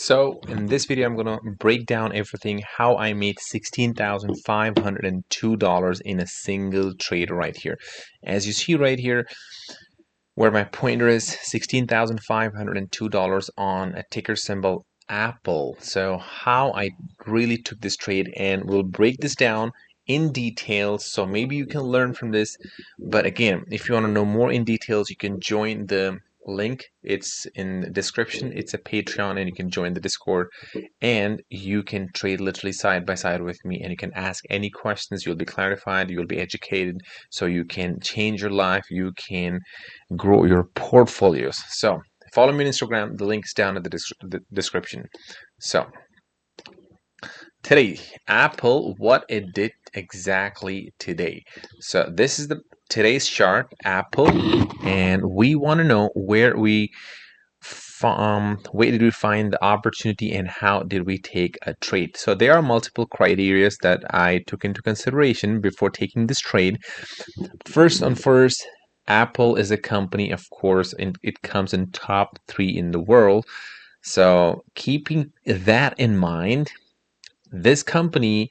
So in this video, I'm gonna break down everything how I made $16,502 in a single trade right here. As you see right here, where my pointer is $16,502 on a ticker symbol Apple. So how I really took this trade, and we'll break this down in detail so maybe you can learn from this. But again, if you want to know more in details, you can join the link. It's in the description. It's a Patreon, and you can join the Discord, and you can trade literally side by side with me, and you can ask any questions. You'll be clarified, you'll be educated, so you can change your life, you can grow your portfolios. So follow me on Instagram. The link is down in the description. So today, Apple, what it did exactly today. So this is the today's chart, Apple, and we want to know where did we find the opportunity and how did we take a trade. So there are multiple criteria that I took into consideration before taking this trade. First, Apple is a company, of course, and it comes in top 3 in the world. So keeping that in mind, this company,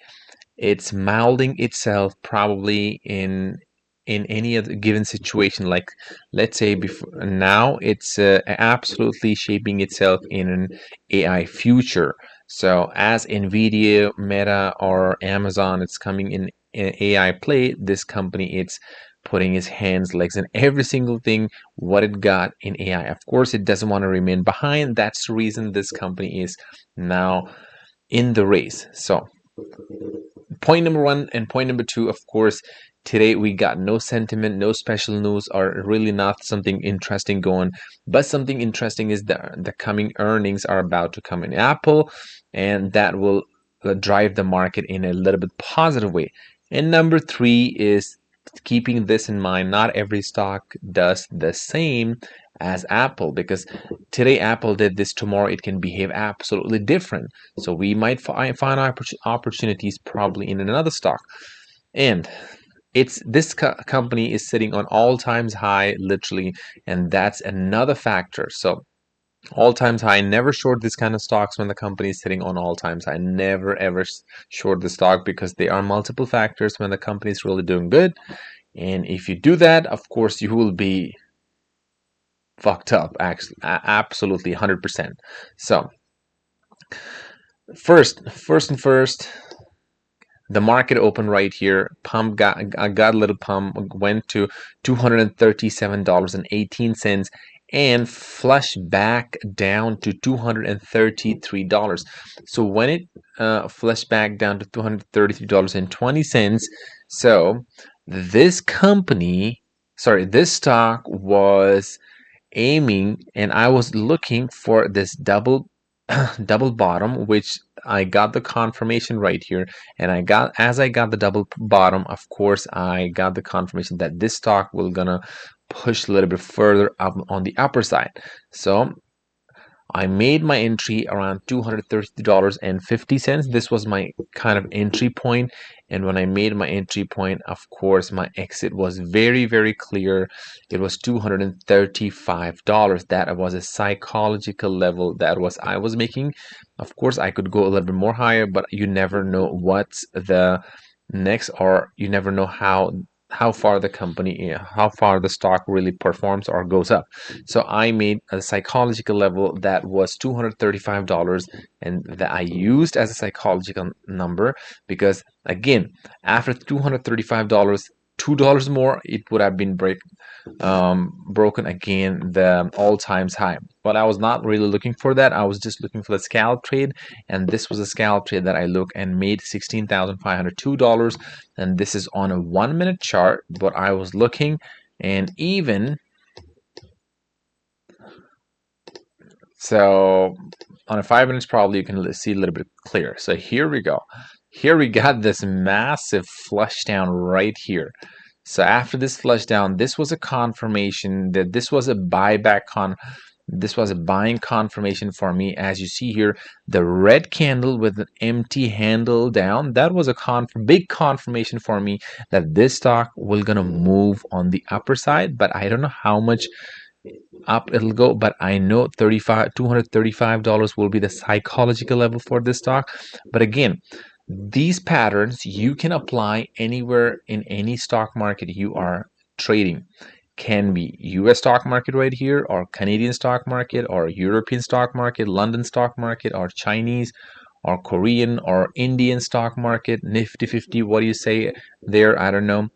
it's molding itself probably in any other given situation. Like, let's say before now, it's absolutely shaping itself in an AI future. So as Nvidia, Meta, or Amazon, it's coming in an AI play. This company, it's putting its hands, legs, and every single thing what it got in AI. Of course, it doesn't want to remain behind. That's the reason this company is now in the race. So point number 1 and point number 2, of course, today we got no sentiment, no special news, or really not something interesting going. But something interesting is the coming earnings are about to come in Apple, and that will drive the market in a little bit positive way. And number 3 is keeping this in mind. Not every stock does the same as Apple, because today Apple did this, tomorrow it can behave absolutely different. So we might find opportunities probably in another stock. And this company is sitting on all-time high, literally, and that's another factor. So all-time high, never short this kind of stocks when the company is sitting on all-time high. Never ever short the stock, because there are multiple factors when the company is really doing good. And if you do that, of course, you will be fucked up, actually, absolutely 100%. So first, the market opened right here. I got a little pump, went to $237.18 and flushed back down to $233. So when it flushed back down to $233.20, so this stock was aiming, and I was looking for this double bottom, which I got the confirmation right here. And as I got the double bottom, of course, I got the confirmation that this stock will gonna push a little bit further up on the upper side. So I made my entry around $230.50. This was my kind of entry point. And when I made my entry point, of course, my exit was very, very clear. It was $235. That was a psychological level I was making. Of course, I could go a little bit more higher, but you never know what's the next, or you never know how far the stock really performs or goes up. So I made a psychological level that was $235, and that I used as a psychological number, because again, after $235, $2 more, it would have been broken again the all-time high. But I was not really looking for that. I was just looking for the scalp trade, and this was a scalp trade that I looked and made $16,502. And this is on a 1-minute chart, but I was looking, and even so on a 5 minutes, probably you can see a little bit clearer. So here we go. Here we got this massive flush down right here. So after this flush down, this was a confirmation that this was a buyback this was a buying confirmation for me. As you see here, the red candle with an empty handle down, that was a big confirmation for me that this stock will gonna move on the upper side. But I don't know how much up it'll go, but I know $235 will be the psychological level for this stock. But again, these patterns you can apply anywhere in any stock market you are trading. Can be US stock market right here, or Canadian stock market, or European stock market, London stock market, or Chinese, or Korean, or Indian stock market, Nifty 50, what do you say there? I don't know.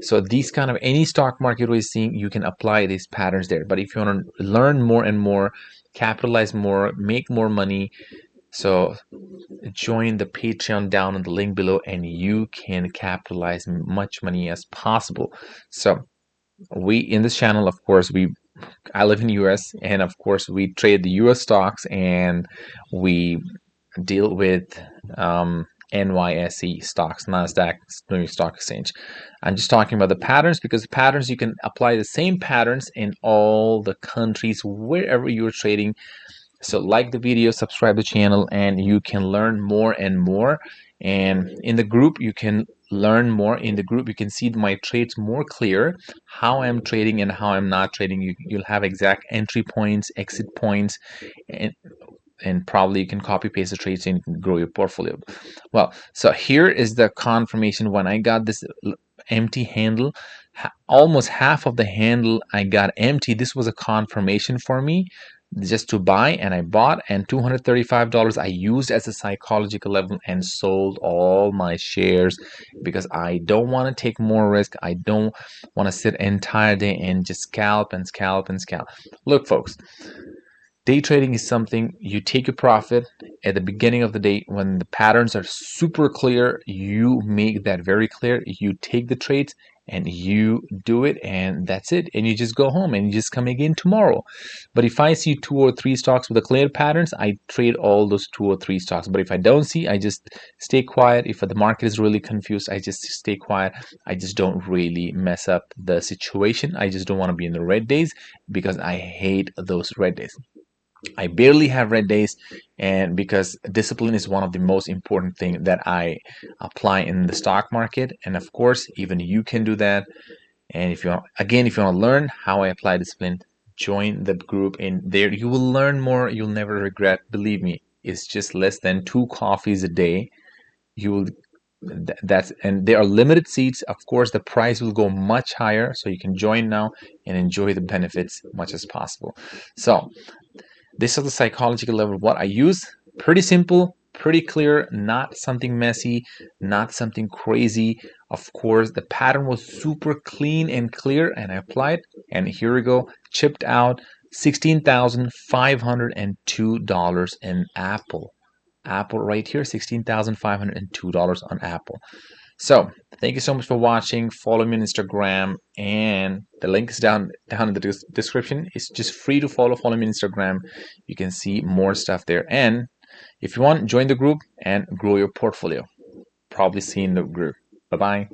So these kind of any stock market we're seeing, you can apply these patterns there. But if you want to learn more and more, capitalize more, make more money, so join the Patreon down in the link below, and you can capitalize much money as possible. So we in this channel, of course, I live in US, and of course we trade the US stocks, and we deal with NYSE stocks, Nasdaq, New York Stock Exchange. I'm just talking about the patterns, because the patterns, you can apply the same patterns in all the countries wherever you're trading. So like the video, subscribe to the channel, and you can learn more and more. And in the group, you can learn more. In the group, you can see my trades more clear, how I'm trading and how I'm not trading. You'll have exact entry points, exit points, and probably you can copy paste the trades and grow your portfolio. Well, so here is the confirmation. When I got this empty handle, almost half of the handle I got empty. This was a confirmation for me just to buy, and I bought, and $235 I used as a psychological level and sold all my shares, because I don't want to take more risk. I don't want to sit entire day and just scalp and scalp and scalp. Look, folks, day trading is something you take your profit at the beginning of the day when the patterns are super clear. You make that very clear. You take the trades and you do it, and that's it. And you just go home and you just come again tomorrow. But if I see 2 or 3 stocks with the clear patterns, I trade all those 2 or 3 stocks. But if I don't see, I just stay quiet. If the market is really confused, I just stay quiet. I just don't really mess up the situation. I just don't want to be in the red days, because I hate those red days. I barely have red days, and because discipline is one of the most important thing that I apply in the stock market. And of course, even you can do that. And if you want, again, if you want to learn how I apply discipline, join the group. In there you will learn more. You'll never regret. Believe me, it's just less than 2 coffees a day. You will and there are limited seats. Of course, the price will go much higher, so you can join now and enjoy the benefits much as possible. So this is the psychological level of what I use. Pretty simple, pretty clear, not something messy, not something crazy. Of course, the pattern was super clean and clear, and I applied, and here we go, chipped out $16,502 in Apple. Apple right here, $16,502 on Apple. So thank you so much for watching. Follow me on Instagram, and the link is down in the description. It's just free to follow me on Instagram. You can see more stuff there, and if you want, join the group and grow your portfolio. Probably see you in the group. Bye bye.